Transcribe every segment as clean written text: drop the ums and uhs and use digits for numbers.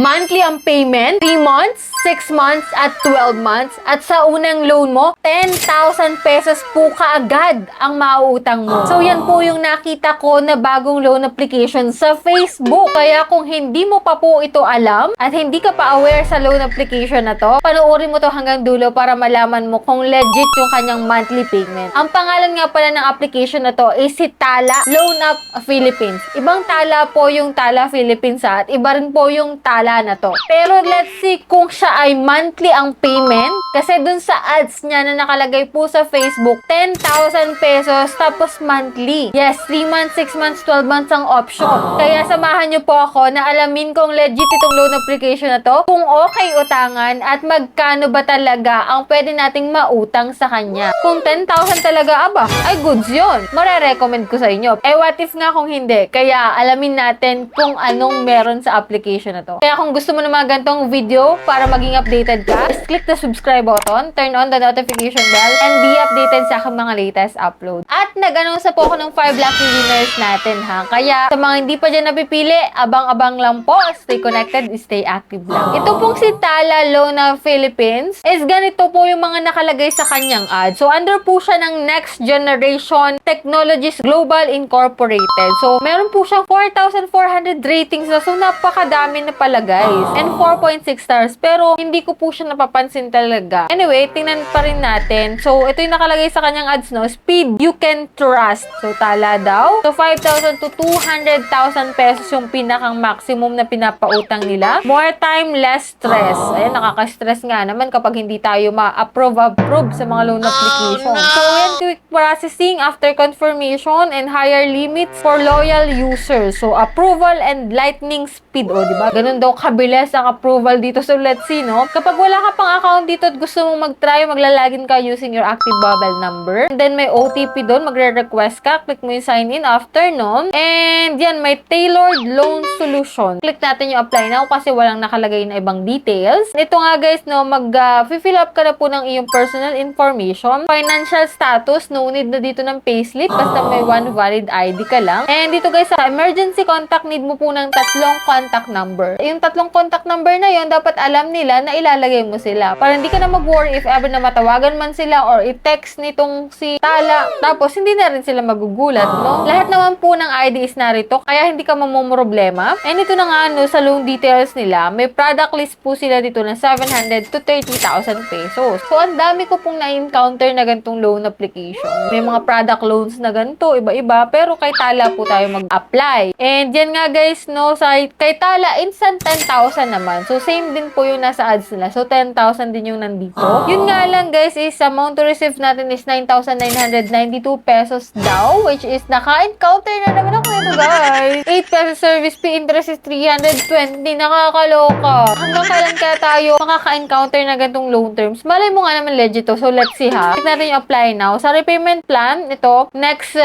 monthly ang payment, 3 months, 6 months, at 12 months. At sa unang loan mo, 10,000 pesos po kaagad ang mauutang mo. So, yan po yung nakita ko na bagong loan application sa Facebook. Kaya kung hindi mo pa po ito alam at hindi ka pa aware sa loan application na to, panoorin mo to hanggang dulo para malaman mo kung legit yung kanyang monthly payment. Ang pangalan nga pala ng application na to is si Tala Loan Up Philippines. Ibang Tala po yung Tala Philippines at iba rin po yung Tala na to. Pero let's see kung siya ay monthly ang payment. Kasi dun sa ads niya na nakalagay po sa Facebook, 10,000 pesos tapos monthly. Yes, 3 months, 6 months, 12 months ang option. Kaya samahan niyo po ako na alamin kung legit itong loan application na to, kung okay utangan at magkano ba talaga ang pwede nating mautang sa kanya. Kung 10,000 talaga, aba, ay goods yun. Mare-recommend ko sa inyo. Eh, what if nga kung hindi? Kaya alamin natin kung anong meron sa application na to. Kaya kung gusto mo ng mga gantong video para maging updated ka, just click the subscribe button, turn on the notification bell, and be updated sa aking mga latest upload. At nag-announce na po ako ng 5 lucky winners natin ha. Kaya sa mga hindi pa dyan napipili, abang-abang lang po. Stay connected, stay active lang. Ito pong si Tala Loan Up Philippines is ganito po yung mga nakalagay sa kanyang ad. So, under po siya ng Next Generation Technologies Global Incorporated. So, meron po siyang 4,400 ratings na. So, napakadami na pala guys. And 4.6 stars. Pero, hindi ko po siya napapansin talaga. Anyway, tingnan pa rin natin. So, ito yung nakalagay sa kanyang ads, no? Speed you can trust. So, Tala daw. So, 5,000 to 200,000 pesos yung pinakang maximum na pinapautang nila. More time, less stress. Ayan, nakaka-stress nga naman kapag hindi tayo ma-approve sa mga loan application. So, yan, quick processing after confirmation and higher limits for loyal users. So, approval and lightning speed. O, diba? Ganun daw kabilis ang approval dito. So, let's see, no? Kapag wala ka pang account dito at gusto mong mag-try, maglalagin ka using your active mobile number. And then, may OTP doon. Magre-request ka. Click mo yung sign in after, no? And yan, may tailored loan solution. Click natin yung apply now kasi walang nakalagay na ibang details. Ito nga, guys, no? Mag-fill up ka na po ng iyong personal information. Financial status. No need na dito ng payslip. Basta may one valid ID ka lang. And dito, guys, sa emergency contact, need mo po ng 3 contact number. Yung 3 contact number na yon dapat alam nila na ilalagay mo sila. Para hindi ka na mag-worry if ever na matawagan man sila or i-text nitong si Tala. Tapos, hindi na rin sila magugulat, no? Lahat naman po ng ID is narito, kaya hindi ka mamumroblema. And ito na nga, no, sa loan details nila, may product list po sila dito na 700 to 30,000 pesos. So, ang dami ko pong na-encounter na ganitong loan application. May mga product loans na ganito, iba-iba, pero kay Tala po tayo mag-apply. And yan nga, guys, no, kay Tala, instant 10,000 naman. So, same din po yung nasa ads nila. So, 10,000 din yung nandito. Yun nga lang, guys, is amount to receive natin is 9,992 pesos daw, which is naka-encounter na naman ako nito, guys. 8 pesos service fee, interest is 320. Nakakaloka. Hanggang kailan kaya tayo makaka-encounter na ganitong loan terms? Malay mo nga naman legit to. So, let's see ha. Click natin yung apply now. Sa repayment plan, ito, next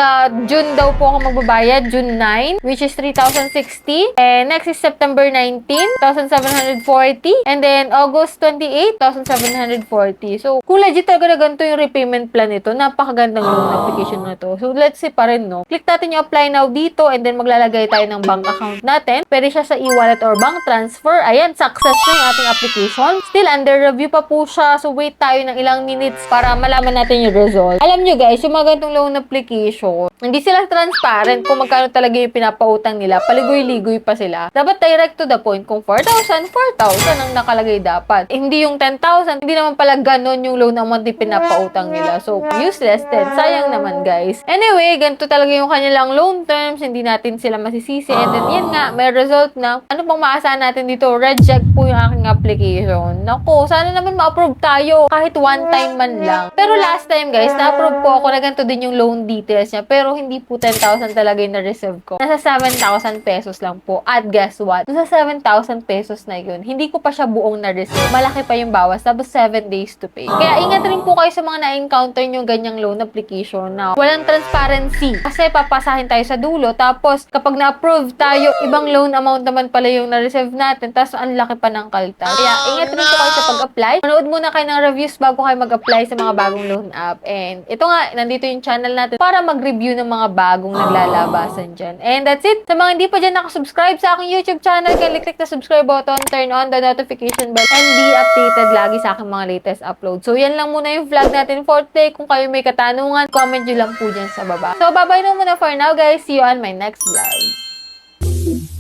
June daw po ako magbabayad. June 9, which is 3,060. And next is September 19, 1,740. And then, August 28, 1,740. So, kung legit talaga na ganito yung repayment plan nito, napakagandang loan application na to. So, let's see pa rin, no? Click natin yung apply now dito and then maglalagay tayo ng bank account natin. Pwede siya sa e-wallet or bank transfer. Ayan, success na yung ating application. Still, under review pa po siya. So, wait tayo ng ilang minutes para malaman natin yung result. Alam nyo, guys, yung mga ganitong loan application, hindi sila transparent kung magkano talaga yung pinapautang nila. Paligoy-ligoy pa sila. Dapat direct to the point. Kung 4,000 ang nakalagay dapat. Hindi yung 10,000. Hindi naman pala ganon yung loan amount yung pinapautang nila. So, useless din. Sayang naman, guys. Anyway, ganito talaga yung kanilang loan terms. Hindi natin sila masisisi. And then, yan nga, may result na. Ano pang maasahan natin dito? Reject po yung aking application. Naku, sana naman ma-approve tayo kahit one time man lang. Pero last time, guys, na-approve po ako na ganito din yung loan details niya. Pero hindi po 10,000 talaga yung na-reserve ko. Nasa 7,000 pesos lang po. At guess what? Nasa 7,000 pesos na yun. Hindi ko pa siya buong na-reserve. Malaki pa yung bawas. Tapos 7 days to pay. Kaya ingat rin po kayo sa mga na-encounter nyo ganyang loan application na walang transparency. Kasi papasahin tayo sa dulo. Tapos kapag na-approve tayo, ibang loan amount naman pala yung na-reserve natin. Tapos ang laki pa ng kaltas. Kaya ingat rin po kayo sa pag-apply. Manood muna kayo ng reviews bago kayo mag-apply sa mga bagong loan app. And ito nga, nandito yung channel natin para mag-review ng mga bagong naglalabasan dyan. And that's it. Sa mga hindi pa dyan nakasubscribe sa aking YouTube channel, click the subscribe button, turn on the notification bell, and be updated lagi sa aking mga latest upload. So, yan lang muna yung vlog natin for today. Kung kayo may katanungan, comment nyo lang po dyan sa baba. So, bye-bye na muna for now, guys. See you on my next vlog.